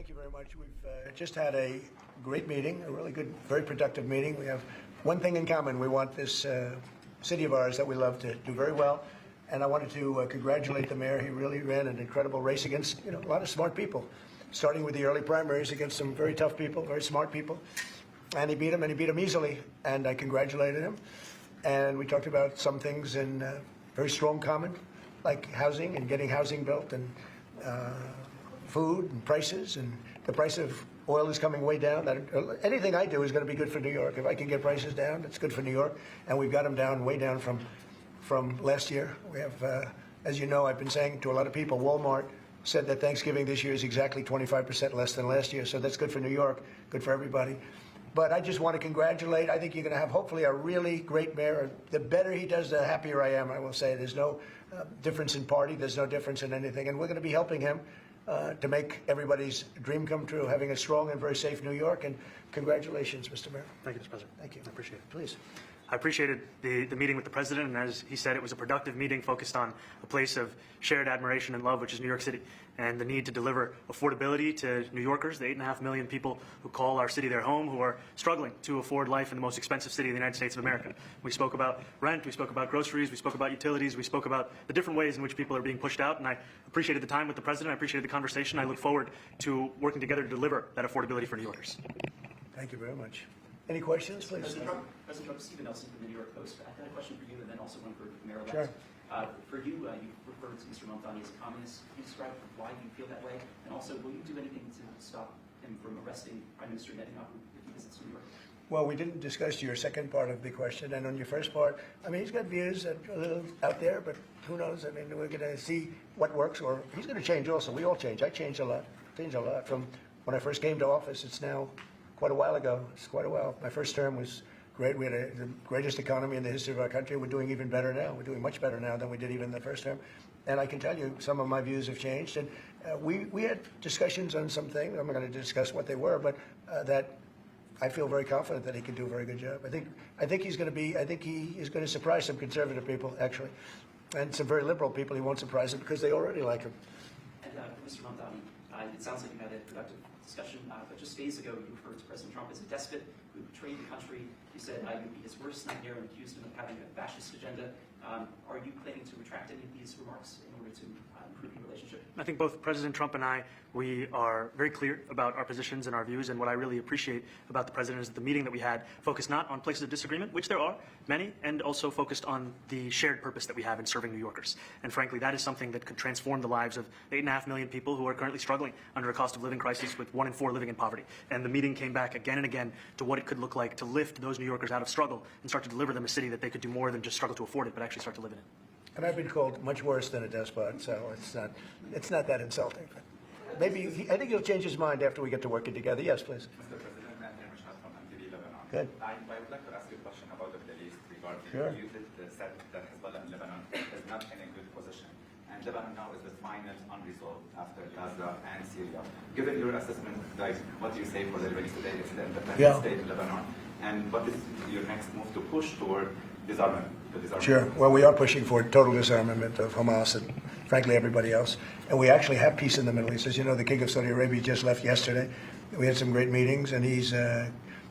thank you very much. We've just had a great meeting, a really good, very productive meeting. We have one thing in common. We want this city of ours that we love to do very well. And I wanted to congratulate the mayor. He really ran an incredible race against a lot of smart people, starting with the early primaries against some very tough people, very smart people. And he beat them easily. And I congratulated him. And we talked about some things in very strong common, like housing and getting housing built, and food and prices, and the price of oil is coming way down. Anything I do is going to be good for New York. If I can get prices down, it's good for New York. And we've got them down, way down from last year. We have, as you know, I've been saying to a lot of people, Walmart said that Thanksgiving this year is exactly 25% less than last year. So that's good for New York, good for everybody. But I just want to congratulate. I think you're going to have, hopefully, a really great mayor. The better he does, the happier I am, I will say. There's no difference in party. There's no difference in anything. And we're going to be helping him to make everybody's dream come true, having a strong and very safe New York. And congratulations, Mr. Mayor. Thank you, Mr. President. Thank you. I appreciate it. Please. I appreciated the meeting with the president, and as he said, it was a productive meeting focused on a place of shared admiration and love, which is New York City, and the need to deliver affordability to New Yorkers, the 8.5 million people who call our city their home, who are struggling to afford life in the most expensive city in the United States of America. We spoke about rent, we spoke about groceries, we spoke about utilities, we spoke about the different ways in which people are being pushed out, and I appreciated the time with the president, I appreciated the conversation. I look forward to working together to deliver that affordability for New Yorkers. Thank you very much. Any questions, please? President Trump, Stephen Nelson from the New York Post. I had a question for you, and then also one for Mayor-elect. Sure. For you, you referred to Mr. Mamdani as a communist. Can you describe why you feel that way? And also, will you do anything to stop him from arresting Prime Minister Netanyahu if he visits New York? Well, we didn't discuss your second part of the question. And on your first part, I mean, he's got views that are a little out there, but who knows? I mean, we're going to see what works, or he's going to change also. We all change. I changed a lot. From when I first came to office. It's now quite a while ago. It's quite a while. My first term was great. We had the greatest economy in the history of our country. We're doing even better now. We're doing much better now than we did even the first term. And I can tell you some of my views have changed. And we had discussions on some things. I'm not going to discuss what they were, but that I feel very confident that he can do a very good job. I think he's going to be. I think he is going to surprise some conservative people, actually, and some very liberal people. He won't surprise them because they already like him. And Mr. Mamdani, it sounds like you had a productive discussion, but just days ago you referred to President Trump as a despot who betrayed the country. You said you'd be his worst nightmare and accused him of having a fascist agenda. Are you planning to retract any of these remarks in order to improve your relationship? I think both President Trump and I, we are very clear about our positions and our views, and what I really appreciate about the president is that the meeting that we had focused not on places of disagreement, which there are many, and also focused on the shared purpose that we have in serving New Yorkers. And frankly, that is something that could transform the lives of 8.5 million people who are currently struggling under a cost of living crisis, with 1 in 4 living in poverty. And the meeting came back again and again to what it could look like to lift those New Yorkers out of struggle and start to deliver them a city that they could do more than just struggle to afford it, but actually start to live in it. And I've been called much worse than a despot, so it's not that insulting. Maybe I think he'll change his mind after we get to working together. Yes, please. Mr. President, from MTV Lebanon. Good. I would like to ask you a question about the Middle East regarding Sure. you said that Hezbollah in Lebanon is not in a good position, and Lebanon now is the final unresolved after Gaza and Syria. Given your assessment, like what do you say for the Lebanese today? It's the independent state of Lebanon, and what is your next move to push toward disarmament? Sure. Well, we are pushing for total disarmament of Hamas and, frankly, everybody else. And we actually have peace in the Middle East. As you know, the King of Saudi Arabia just left yesterday. We had some great meetings, and he's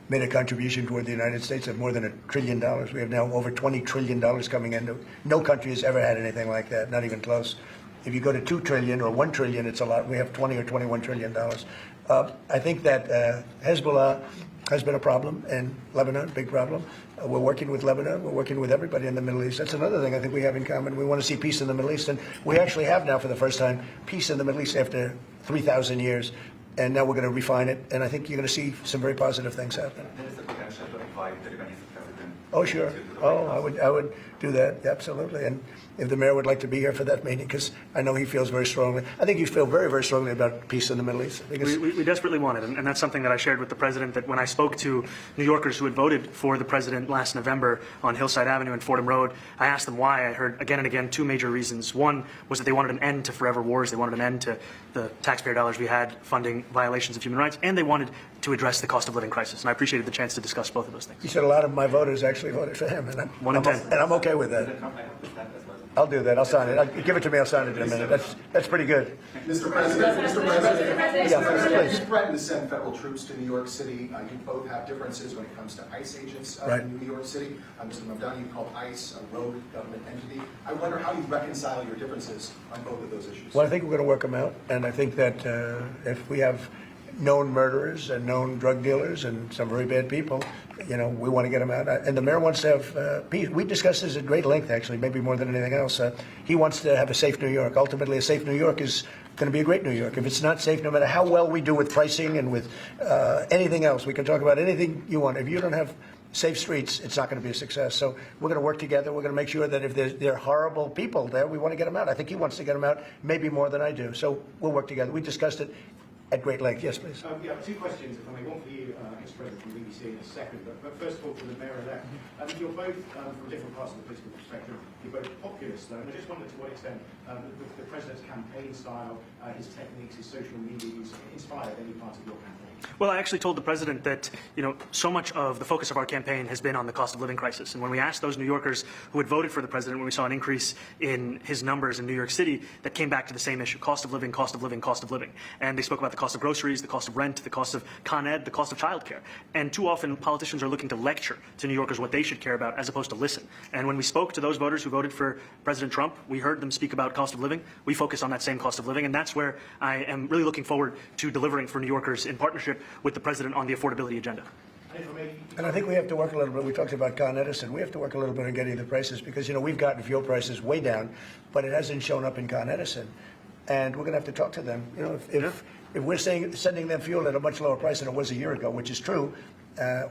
made a contribution toward the United States of more than $1 trillion. We have now over $20 trillion coming in. No country has ever had anything like that, not even close. If you go to 2 trillion or 1 trillion, it's a lot. We have 20 or 21 trillion dollars. I think that Hezbollah has been a problem in Lebanon, big problem. We're working with Lebanon. We're working with everybody in the Middle East. That's another thing I think we have in common. We want to see peace in the Middle East, and we actually have now, for the first time, peace in the Middle East after 3,000 years. And now we're going to refine it, and I think you're going to see some very positive things happen. There is a potential to invite the Lebanese president. Oh, sure. Oh, I would do that, absolutely. And if the mayor would like to be here for that meeting, because I know he feels very strongly. I think you feel very, very strongly about peace in the Middle East. We desperately want it, and that's something that I shared with the president, that when I spoke to New Yorkers who had voted for the president last November on Hillside Avenue and Fordham Road, I asked them why. I heard again and again 2 major reasons. One was that they wanted an end to forever wars. They wanted an end to the taxpayer dollars we had funding violations of human rights, and they wanted to address the cost of living crisis. And I appreciated the chance to discuss both of those things. You said a lot of my voters actually voted for him, and I'm okay with that. President Trump, I understand as well. I'll do that. I'll sign it. Give it to me. I'll sign it in a minute. That's pretty good. Mr. President, Yeah, please. you threatened to send federal troops to New York City. You both have differences when it comes to ICE agents Right. in New York City. Mr. Mamdani, you called ICE a rogue government entity. I wonder how you reconcile your differences on both of those issues. Well, I think we're going to work them out, and I think that if we have known murderers and known drug dealers and some very bad people, we want to get them out. And the mayor wants to have peace. We discussed this at great length, actually, maybe more than anything else. He wants to have a safe New York. Ultimately, a safe New York is going to be a great New York. If it's not safe, no matter how well we do with pricing and with anything else, we can talk about anything you want. If you don't have safe streets, it's not going to be a success. So we're going to work together. We're going to make sure that if there are horrible people there, we want to get them out. I think he wants to get them out maybe more than I do. So we'll work together. We discussed it at great length. Yes, please. Yeah, two questions, if I may. One for you, ex-president from BBC, in a second. But first of all, for the mayor-elect. You're both from different parts of the political spectrum. You're both populists, though. And I just wondered to what extent the president's campaign style, his techniques, his social media use inspired any part of your campaign. Well, I actually told the president that, so much of the focus of our campaign has been on the cost of living crisis. And when we asked those New Yorkers who had voted for the president, when we saw an increase in his numbers in New York City, that came back to the same issue: cost of living, cost of living, cost of living. And they spoke about the cost of groceries, the cost of rent, the cost of Con Ed, the cost of childcare. And too often, politicians are looking to lecture to New Yorkers what they should care about, as opposed to listen. And when we spoke to those voters who voted for President Trump, we heard them speak about cost of living. We focus on that same cost of living, and that's where I am really looking forward to delivering for New Yorkers in partnership with the president on the affordability agenda. And I think we have to work a little bit. We talked about Con Edison. We have to work a little bit on getting the prices because, we've gotten fuel prices way down, but it hasn't shown up in Con Edison. And we're going to have to talk to them. If we're sending them fuel at a much lower price than it was a year ago, which is true,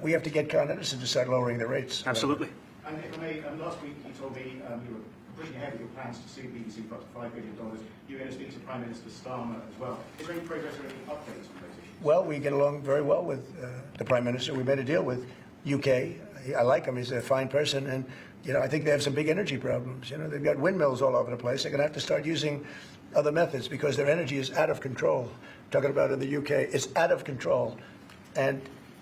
we have to get Con Edison to start lowering the rates. Absolutely. And if I may, last week you told me you were pushing ahead with your plans to sue BBC for up to $5 billion. You're going to speak to Prime Minister Starmer as well. Is there any progress or any updates on those issues? Well, we get along very well with the Prime Minister. We made a deal with UK. I like him. He's a fine person. And, I think they have some big energy problems. They've got windmills all over the place. They're going to have to start using other methods because their energy is out of control. Talking about in the UK, it's out of control. And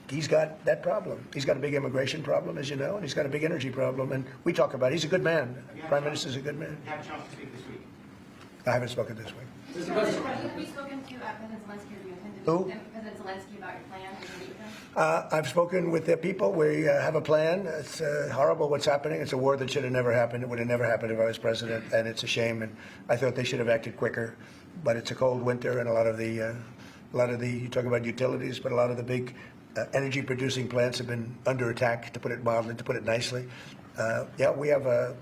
he's got that problem. He's got a big immigration problem, as you know, and he's got a big energy problem. And we talk about it. He's a good man. Prime Minister's a good man. You had a chance to speak this week. I haven't spoken this week. Mr. President, have you spoken to President Zelensky, or do you intend to Who? President Zelensky about your plan? Did you meet with him? I've spoken with their people. We have a plan. It's horrible what's happening. It's a war that should have never happened. It would have never happened if I was president, and it's a shame. And I thought they should have acted quicker. But it's a cold winter, and a lot of the you talk about utilities, but a lot of the big energy-producing plants have been under attack. To put it mildly, to put it nicely. Yeah, we have a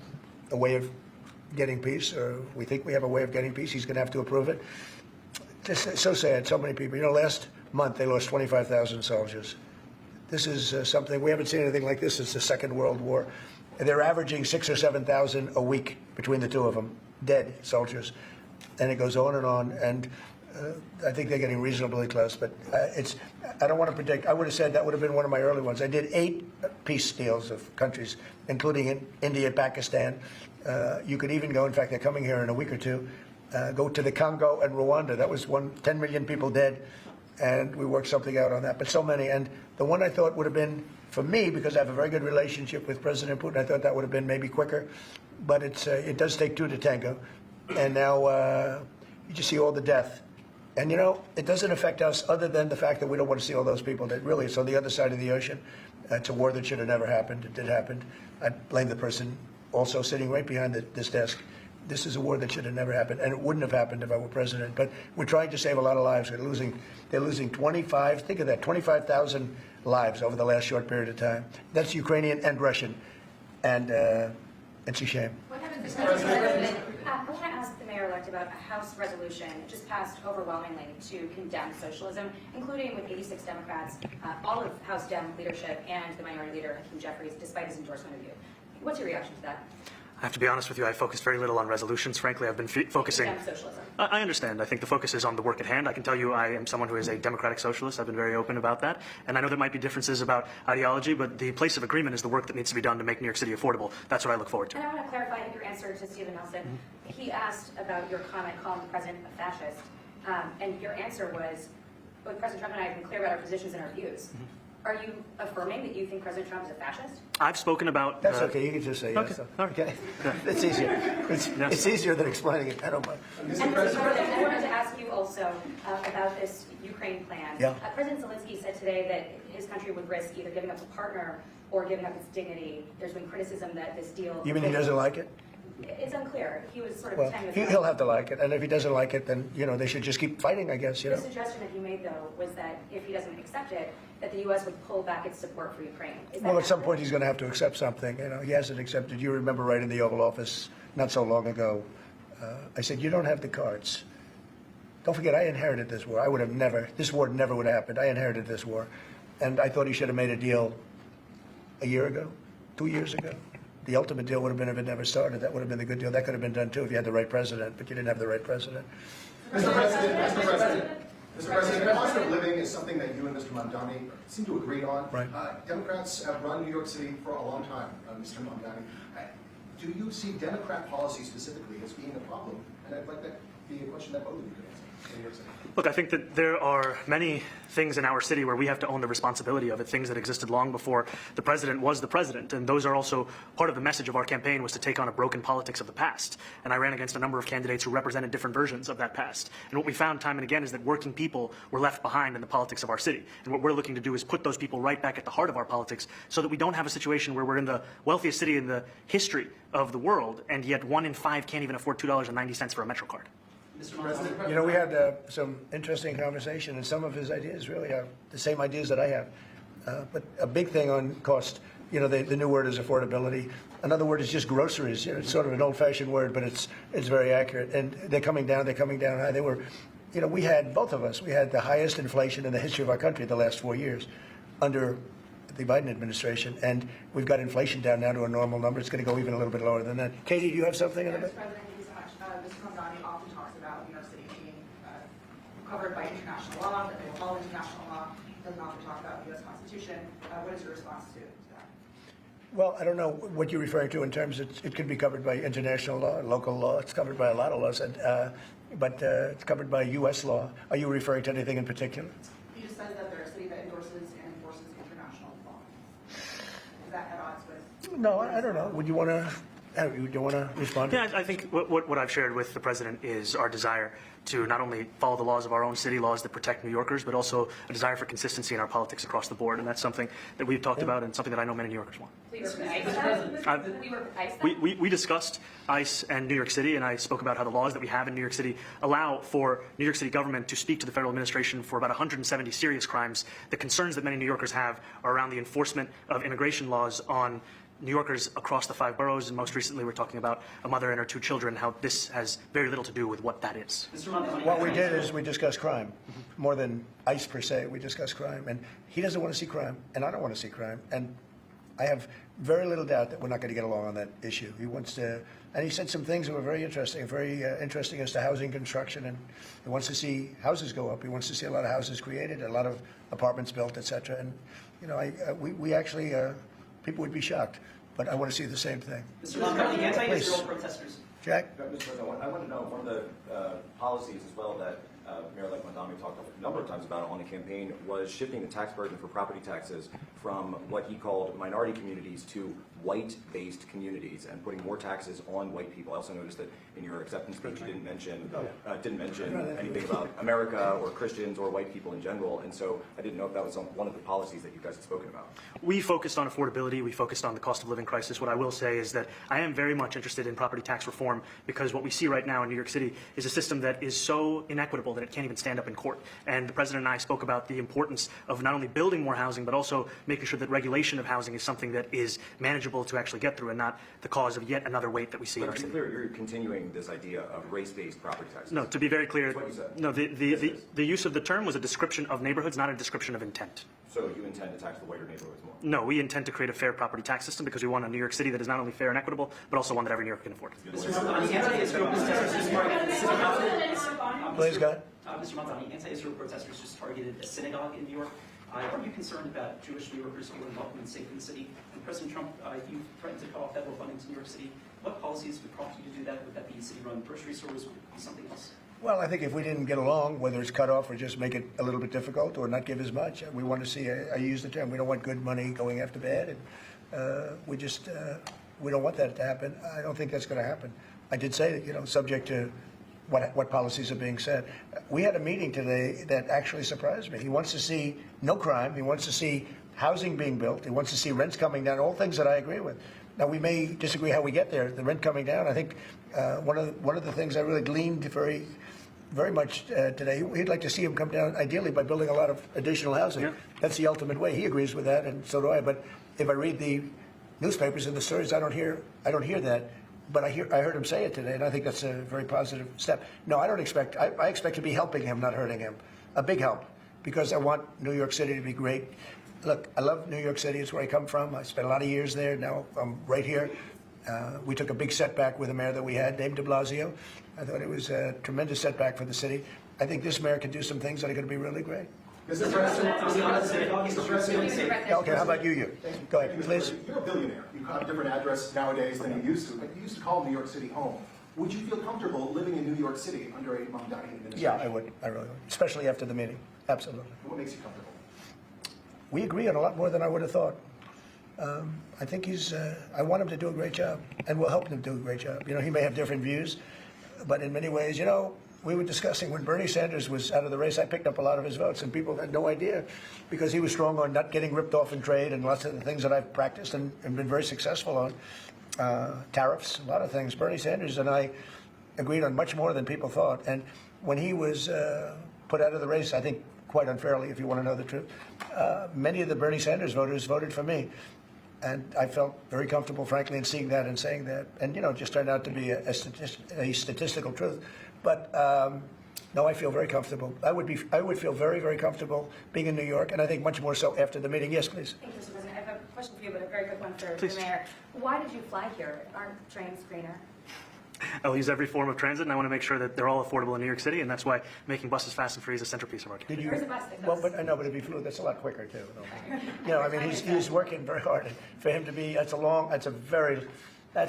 way of getting peace, or we think we have a way of getting peace. He's going to have to approve it. Just so sad. So many people. Last month they lost 25,000 soldiers. This is something we haven't seen anything like this since the Second World War. They're averaging 6,000 or 7,000 a week between the two of them, dead soldiers, and it goes on. And I think they're getting reasonably close. But I don't want to predict. I would have said that would have been one of my early ones. I did 8 peace deals of countries, including India, Pakistan. You could even go. In fact, they're coming here in a week or two. Go to the Congo and Rwanda. That was 10 million people dead. And we worked something out on that, but so many. And the one I thought would have been, for me, because I have a very good relationship with President Putin, I thought that would have been maybe quicker. But it does take 2 to tango. And now you just see all the death. And, it doesn't affect us other than the fact that we don't want to see all those people that really it's on the other side of the ocean. It's a war that should have never happened. It did happen. I blame the person also sitting right behind this desk. This is a war that should have never happened, and it wouldn't have happened if I were president. But we're trying to save a lot of lives. They're losing 25. Think of that, 25,000 lives over the last short period of time. That's Ukrainian and Russian, and it's a shame. What happens if President? I want to ask the mayor-elect about a House resolution just passed overwhelmingly to condemn socialism, including with 86 Democrats, all of House Dem leadership, and the minority leader Hakeem Jeffries, despite his endorsement of you. What's your reaction to that? I have to be honest with you, I focused very little on resolutions. Frankly, I've been focusing... Condemn socialism. I understand. I think the focus is on the work at hand. I can tell you I am someone who is a democratic socialist. I've been very open about that. And I know there might be differences about ideology, but the place of agreement is the work that needs to be done to make New York City affordable. That's what I look forward to. And I want to clarify your answer to Stephen Nelson. He asked about your comment calling the president a fascist, and your answer was, well, President Trump and I have been clear about our positions and our views. Are you affirming that you think President Trump is a fascist? I've spoken about. That's okay, you can just say yes. Okay, all right. Okay, it's easier. It's easier than explaining it, I don't mind. And Mr. President, I wanted to ask you also about this Ukraine plan. Yeah. President Zelensky said today that his country would risk either giving up a partner or giving up its dignity. There's been criticism that this deal... You mean he doesn't like it? It's unclear. He was sort of Well, pretending... he'll have to like it, and if he doesn't like it, then, they should just keep fighting, I guess, The suggestion that he made, though, was that if he doesn't accept it, that the U.S. would pull back its support for Ukraine. Is that Well, at some accurate? point, he's going to have to accept something. He hasn't accepted. You remember right in the Oval Office not so long ago, I said, you don't have the cards. Don't forget, I inherited this war. This war never would have happened. I inherited this war. And I thought he should have made a deal a year ago, 2 years ago. The ultimate deal would have been if it never started. That would have been the good deal. That could have been done, too, if you had the right president, but you didn't have the right president. Mr. President, cost of living is something that you and Mr. Mamdani seem to agree on. Right. Democrats have run New York City for a long time, Mr. Mamdani. Do you see Democrat policy specifically as being a problem? And I'd like that to be a question that both of you could answer in New York City. Look, I think that there are many things in our city where we have to own the responsibility of it, things that existed long before the president was the president. And those are also part of the message of our campaign, was to take on a broken politics of the past. And I ran against a number of candidates who represented different versions of that past. And what we found time and again is that working people were left behind in the politics of our city. And what we're looking to do is put those people right back at the heart of our politics so that we don't have a situation where we're in the wealthiest city in the history of the world, and yet 1 in 5 can't even afford $2.90 for a Metro card. Mr. Mamdani. We had some interesting conversation, and some of his ideas really are the same ideas that I have. But a big thing on cost, the new word is affordability. Another word is just groceries. It's sort of an old-fashioned word, but it's very accurate. And they're coming down high. They were, we had, both of us, we had the highest inflation in the history of our country the last 4 years under the Biden administration. And we've got inflation down now to a normal number. It's going to go even a little bit lower than that. Katie, do you have something in a Mr. bit? President, thank you so much. Mr. Mamdani often talks about New York City being covered by international law, that they will follow international law. Doesn't often talk about the U.S. Constitution. What is your response to that? Well, I don't know what you're referring to in terms of it could be covered by international law, local law. It's covered by a lot of laws, but it's covered by U.S. law. Are you referring to anything in particular? You just said that they're a city that endorses and enforces international law. Is that at odds with? No, I don't know. Would you want to respond? Yeah, I think what I've shared with the president is our desire to not only follow the laws of our own city, laws that protect New Yorkers, but also a desire for consistency in our politics across the board. And that's something that we've talked about and something that I know many New Yorkers want. We were with ICE. We were with ICE. We discussed ICE and New York City, and I spoke about how the laws that we have in New York City allow for New York City government to speak to the federal administration for about 170 serious crimes. The concerns that many New Yorkers have are around the enforcement of immigration laws on New Yorkers across the 5 boroughs, and most recently we're talking about a mother and her 2 children, how this has very little to do with what that is. Mr. Mamdani. What we did is we discussed crime, more than ICE per se. We discussed crime, and he doesn't want to see crime, and I don't want to see crime. And I have very little doubt that we're not going to get along on that issue. He wants to, and he said some things that were very interesting as to housing construction, and he wants to see houses go up. He wants to see a lot of houses created, a lot of apartments built, etc. And we actually. People would be shocked, but I want to see the same thing. Mr. Mamdani, anti-Israel Please. protesters. Jack? Mr. President, I want to know, one of the policies as well that Mayor-elect Mamdani talked a number of times about on the campaign was shifting the tax burden for property taxes from what he called minority communities to white-based communities and putting more taxes on white people. I also noticed that in your acceptance speech you didn't mention anything about America or Christians or white people in general, and so I didn't know if that was one of the policies that you guys had spoken about. We focused on affordability. We focused on the cost of living crisis. What I will say is that I am very much interested in property tax reform because what we see right now in New York City is a system that is so inequitable that it can't even stand up in court. And the president and I spoke about the importance of not only building more housing, but also making sure that regulation of housing is something that is manageable to actually get through and not the cause of yet another weight that we see in But our to be city. clear, you're continuing this idea of race-based property taxes. No, to be very clear, That's what you said. no, the use of the term was a description of neighborhoods, not a description of intent. So you intend to tax the whiter neighborhoods more? No, we intend to create a fair property tax system because we want a New York City that is not only fair and equitable, but also one that every New Yorker can afford. Mr. Mamdani, anti-Israel protesters just targeted a synagogue. Please, go ahead. Mr. Mamdani, anti-Israel protesters just targeted a synagogue in New York. Are you concerned about Jewish New Yorkers feeling welcome and safe in the city? And President Trump, you threatened to cut off federal funding to New York City. What policies would prompt you to do that? Would that be city-run grocery stores? Would it be something else? Well, I think if we didn't get along, whether it's cut off or just make it a little bit difficult or not give as much, we want to see, I use the term, we don't want good money going after bad. And we don't want that to happen. I don't think that's going to happen. I did say that, subject to what policies are being set. We had a meeting today that actually surprised me. He wants to see no crime. He wants to see housing being built. He wants to see rents coming down, all things that I agree with. Now, we may disagree how we get there. The rent coming down, I think one of the things I really gleaned very much today, he'd like to see him come down ideally by building a lot of additional housing. Yeah. That's the ultimate way. He agrees with that, and so do I. But if I read the newspapers and the stories, I don't hear that. But I heard him say it today, and I think that's a very positive step. No, I don't expect. I expect to be helping him, not hurting him. A big help, because I want New York City to be great. Look, I love New York City. It's where I come from. I spent a lot of years there. Now I'm right here. We took a big setback with the mayor that we had, named de Blasio. I thought it was a tremendous setback for the city. I think this mayor can do some things that are going to be really great. Mr. President, Mr. President. Yeah, okay, how about you? Go ahead, please. You're a billionaire. You have a different address nowadays than you used to, but you used to call New York City home. Would you feel comfortable living in New York City under a Mamdani administration? Yeah, I would. I really would. Especially after the meeting. Absolutely. What makes you comfortable? We agree on a lot more than I would have thought. I think I want him to do a great job, and we'll help him do a great job. He may have different views, but in many ways, we were discussing when Bernie Sanders was out of the race, I picked up a lot of his votes, and people had no idea because he was strong on not getting ripped off in trade and lots of the things that I've practiced and been very successful on. Tariffs, a lot of things. Bernie Sanders and I agreed on much more than people thought. And when he was put out of the race, I think quite unfairly, if you want to know the truth, many of the Bernie Sanders voters voted for me. And I felt very comfortable, frankly, in seeing that and saying that. And, it just turned out to be a statistical truth. But no, I feel very comfortable. I would feel very, very comfortable being in New York, and I think much more so after the meeting. Yes, please. Thank you, Mr. President. I have a question for you, but a very quick one for Please. the mayor. Why did you fly here? Aren't trains greener? I'll use every form of transit, and I want to make sure that they're all affordable in New York City, and that's why making buses fast and free is a centerpiece of our campaign. There's a bus that Well, goes. but I know, but if he flew, that's a lot quicker too. I mean, he's working very hard. For him to be, that's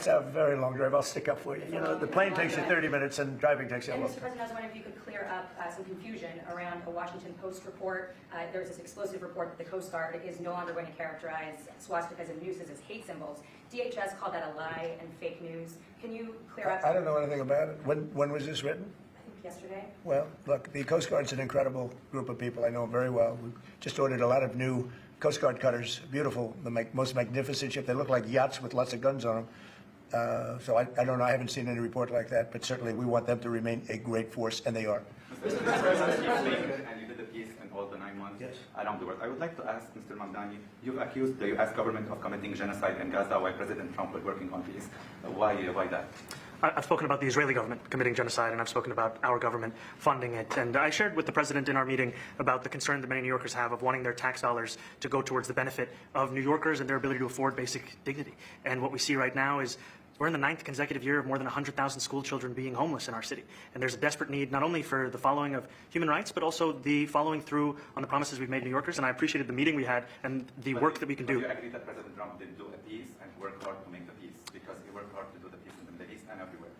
a very long drive. I'll stick up for you. The plane takes you 30 minutes, and driving takes you a And long Mr. time. President, I was wondering if you could clear up some confusion around a Washington Post report. There's this explosive report that the Coast Guard is no longer going to characterize swastikas and nooses as hate symbols. DHS called that a lie and fake news. Can you clear up? I don't know anything about it. When was this written? I think yesterday. Well, look, the Coast Guard's an incredible group of people. I know them very well. We just ordered a lot of new Coast Guard cutters. Beautiful, the most magnificent ship. They look like yachts with lots of guns on them. So I don't know. I haven't seen any report like that, but certainly we want them to remain a great force, and they are. Mr. President, and you did the piece in all the 9 months Yes. around the world. I would like to ask Mr. Mamdani, you've accused the U.S. government of committing genocide in Gaza while President Trump was working on peace. Why that? I've spoken about the Israeli government committing genocide, and I've spoken about our government funding it. And I shared with the president in our meeting about the concern that many New Yorkers have of wanting their tax dollars to go towards the benefit of New Yorkers and their ability to afford basic dignity. And what we see right now is we're in the 9th consecutive year of more than 100,000 school children being homeless in our city. And there's a desperate need not only for the following of human rights, but also the following through on the promises we've made New Yorkers. And I appreciated the meeting we had and the work that we can do. Do you agree that President Trump did do a peace and work hard to make the peace? Because he worked hard to do the peace in the Middle East and everywhere.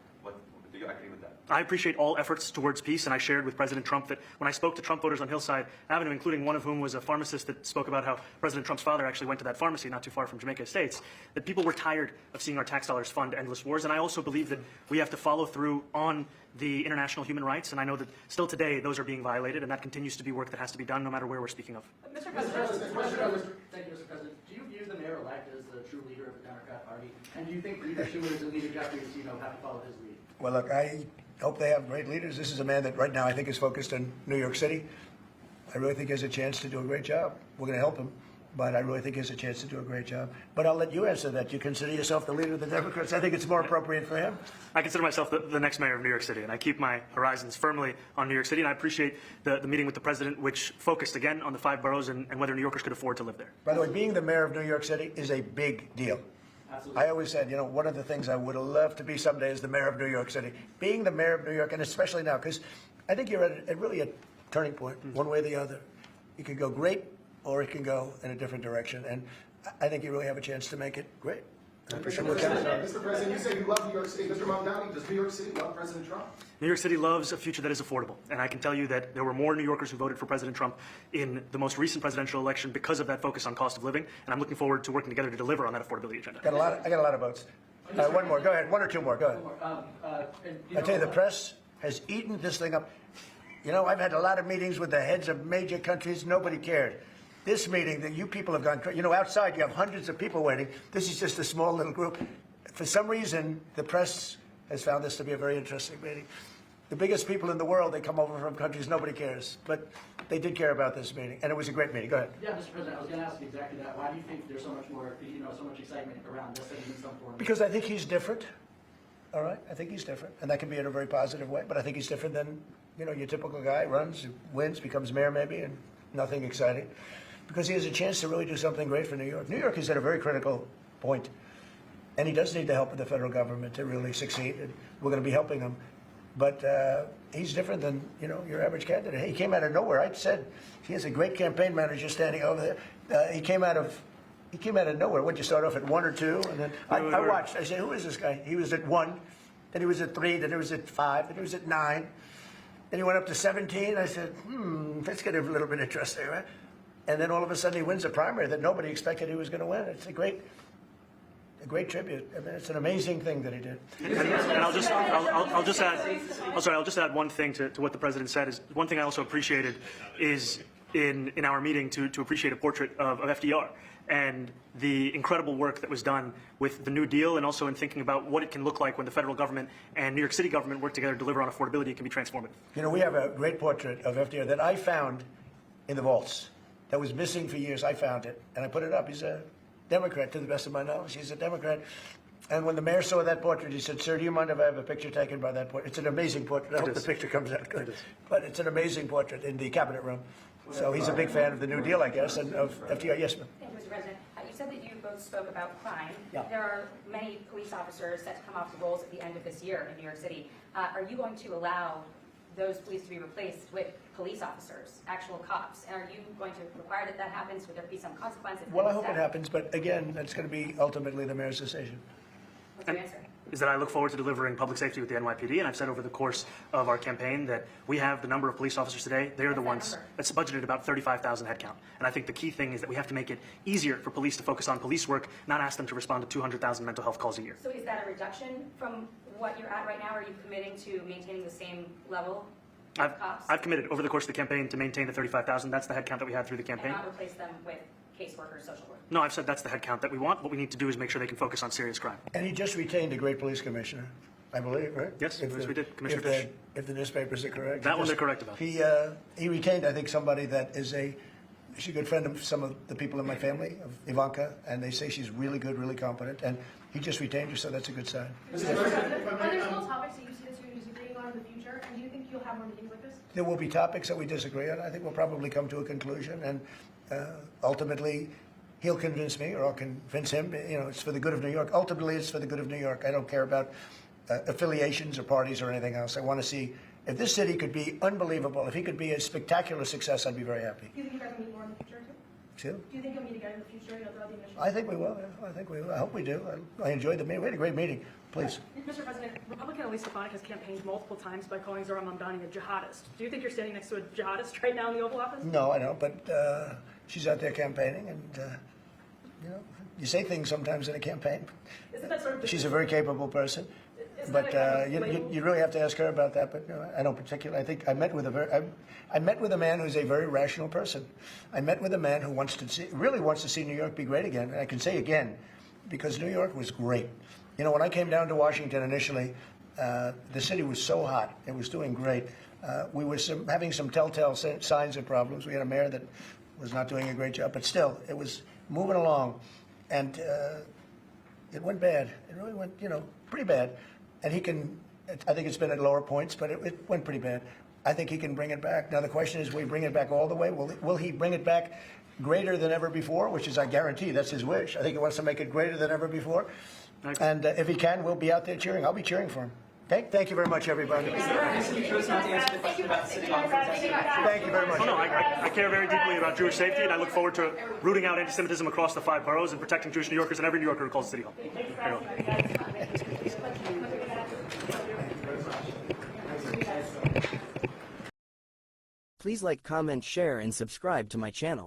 Do you agree with that? I appreciate all efforts towards peace, and I shared with President Trump that when I spoke to Trump voters on Hillside Avenue, including one of whom was a pharmacist that spoke about how President Trump's father actually went to that pharmacy not too far from Jamaica Estates, that people were tired of seeing our tax dollars fund endless wars. And I also believe that we have to follow through on the international human rights, and I know that still today those are being violated, and that continues to be work that has to be done no matter where we're speaking of. Mr. Mr. President. President, thank you, Mr. President. Do you view the mayor-elect as the true leader of the Democrat Party? And do you think Leader Schumer and Leader Jeffries, have to follow his lead? Well, look, I hope they have great leaders. This is a man that right now I think is focused on New York City. I really think he has a chance to do a great job. We're going to help him, but I really think he has a chance to do a great job. But I'll let you answer that. You consider yourself the leader of the Democrats? I think it's more appropriate for him. I consider myself the next mayor of New York City, and I keep my horizons firmly on New York City, and I appreciate the meeting with the president, which focused again on the 5 boroughs and whether New Yorkers could afford to live there. By the way, being the mayor of New York City is a big deal. Absolutely. I always said, one of the things I would have loved to be someday is the mayor of New York City. Being the mayor of New York, and especially now, because I think you're at really a turning point, one way or the other. It could go great, or it can go in a different direction. And I think you really have a chance to make it great. Mr. President, you say you love New York City. Mr. Mamdani, does New York City love President Trump? New York City loves a future that is affordable. And I can tell you that there were more New Yorkers who voted for President Trump in the most recent presidential election because of that focus on cost of living. And I'm looking forward to working together to deliver on that affordability agenda. I got a lot of votes. One more. Go ahead. One or two more. Go ahead. I tell you, the press has eaten this thing up. You know, I've had a lot of meetings with the heads of major countries. Nobody cared. This meeting that you people have gone, you know, outside you have hundreds of people waiting. This is just a small little group. For some reason, the press has found this to be a very interesting meeting. The biggest people in the world, they come over from countries nobody cares. But they did care about this meeting, and it was a great meeting. Go ahead. Yeah, Mr. President, I was going to ask you exactly that. Why do you think there's so much more, so much excitement around this than in some form? Because I think he's different. All right, I think he's different, and that can be in a very positive way. But I think he's different than, your typical guy, runs, wins, becomes mayor maybe, and nothing exciting. Because he has a chance to really do something great for New York. New York is at a very critical point, and he does need the help of the federal government to really succeed, and we're going to be helping him. But he's different than, your average candidate. He came out of nowhere. I said he has a great campaign manager standing over there. He came out of nowhere. What'd you start off at 1 or 2? And then I watched. I said, who is this guy? He was at 1, then he was at 3, then he was at 5, then he was at 9. Then he went up to 17. I said, let's get a little bit interesting, right? And then all of a sudden he wins a primary that nobody expected he was going to win. It's a great tribute. I mean, it's an amazing thing that he did. And I'll just add one thing to what the president said. Is one thing I also appreciated is in our meeting to appreciate a portrait of FDR and the incredible work that was done with the New Deal, and also in thinking about what it can look like when the federal government and New York City government work together to deliver on affordability. It can be transformative. We have a great portrait of FDR that I found in the vaults that was missing for years. I found it, and I put it up. He's a Democrat, to the best of my knowledge. He's a Democrat. And when the mayor saw that portrait, he said, "Sir, do you mind if I have a picture taken by that portrait?" It's an amazing portrait. I hope the picture comes out good. But it's an amazing portrait in the cabinet room. So he's a big fan of the New Deal, I guess, and of FDR. Yes, ma'am. Thank you, Mr. President. You said that you both spoke about crime. Yeah. There are many police officers set to come off the rolls at the end of this year in New York City. Are you going to allow those police to be replaced with police officers, actual cops? And are you going to require that that happens? Would there be some consequence? Well, I hope it happens, but again, that's going to be ultimately the mayor's decision. What's your answer? Is that I look forward to delivering public safety with the NYPD, and I've said over the course of our campaign that we have the number of police officers today. They are the ones that's budgeted about 35,000 headcount. And I think the key thing is that we have to make it easier for police to focus on police work, not ask them to respond to 200,000 mental health calls a year. So is that a reduction from what you're at right now? Are you committing to maintaining the same level of cops? I've committed over the course of the campaign to maintain the 35,000. That's the headcount that we had through the campaign. And not replace them with caseworkers, social work? No, I've said that's the headcount that we want. What we need to do is make sure they can focus on serious crime. And he just retained a great police commissioner, I believe, right? Yes, we did. Commissioner Fish. If the newspapers are correct. That one they're correct about. He retained, I think, somebody that is she's a good friend of some of the people in my family, of Ivanka, and they say she's really good, really competent, and he just retained her, so that's a good sign. Are there still topics that you see that you're disagreeing on in the future, and do you think you'll have more meetings like this? There will be topics that we disagree on. I think we'll probably come to a conclusion, and ultimately, he'll convince me, or I'll convince him. It's for the good of New York. Ultimately, it's for the good of New York. I don't care about affiliations or parties or anything else. I want to see if this city could be unbelievable. If he could be a spectacular success, I'd be very happy. Do you think you guys will meet more in the future, too? Excuse me? Do you think you'll meet again in the future, throughout the administration? I think we will. Yeah. I think we will. I hope we do. I enjoyed the meeting. We had a great meeting. Please. Mr. President, Republican Elise Stefanik has campaigned multiple times by calling Zohran Mamdani a jihadist. Do you think you're standing next to a jihadist right now in the Oval Office? No, I don't. But she's out there campaigning, and you say things sometimes in a campaign. Isn't that sort of She's a very capable person. But you really have to ask her about that. But I don't particularly. I think I met with a man who's a very rational person. I met with a man who really wants to see New York be great again. And I can say again, because New York was great. When I came down to Washington initially, the city was so hot. It was doing great. We were having some telltale signs of problems. We had a mayor that was not doing a great job, but still, it was moving along, and it went bad. It really went, pretty bad. And I think it's been at lower points, but it went pretty bad. I think he can bring it back. Now, the question is, will he bring it back all the way? Will he bring it back greater than ever before, which is, I guarantee, that's his wish. I think he wants to make it greater than ever before. And if he can, we'll be out there cheering. I'll be cheering for him. Okay, thank you very much, everybody. Is there a reason you chose not to answer the question about the city hall protesting? Thank you very much. Oh, no, I care very deeply about Jewish safety, and I look forward to rooting out anti-Semitism across the 5 boroughs and protecting Jewish New Yorkers and every New Yorker who calls the City Hall. Please like, comment, share, and subscribe to my channel.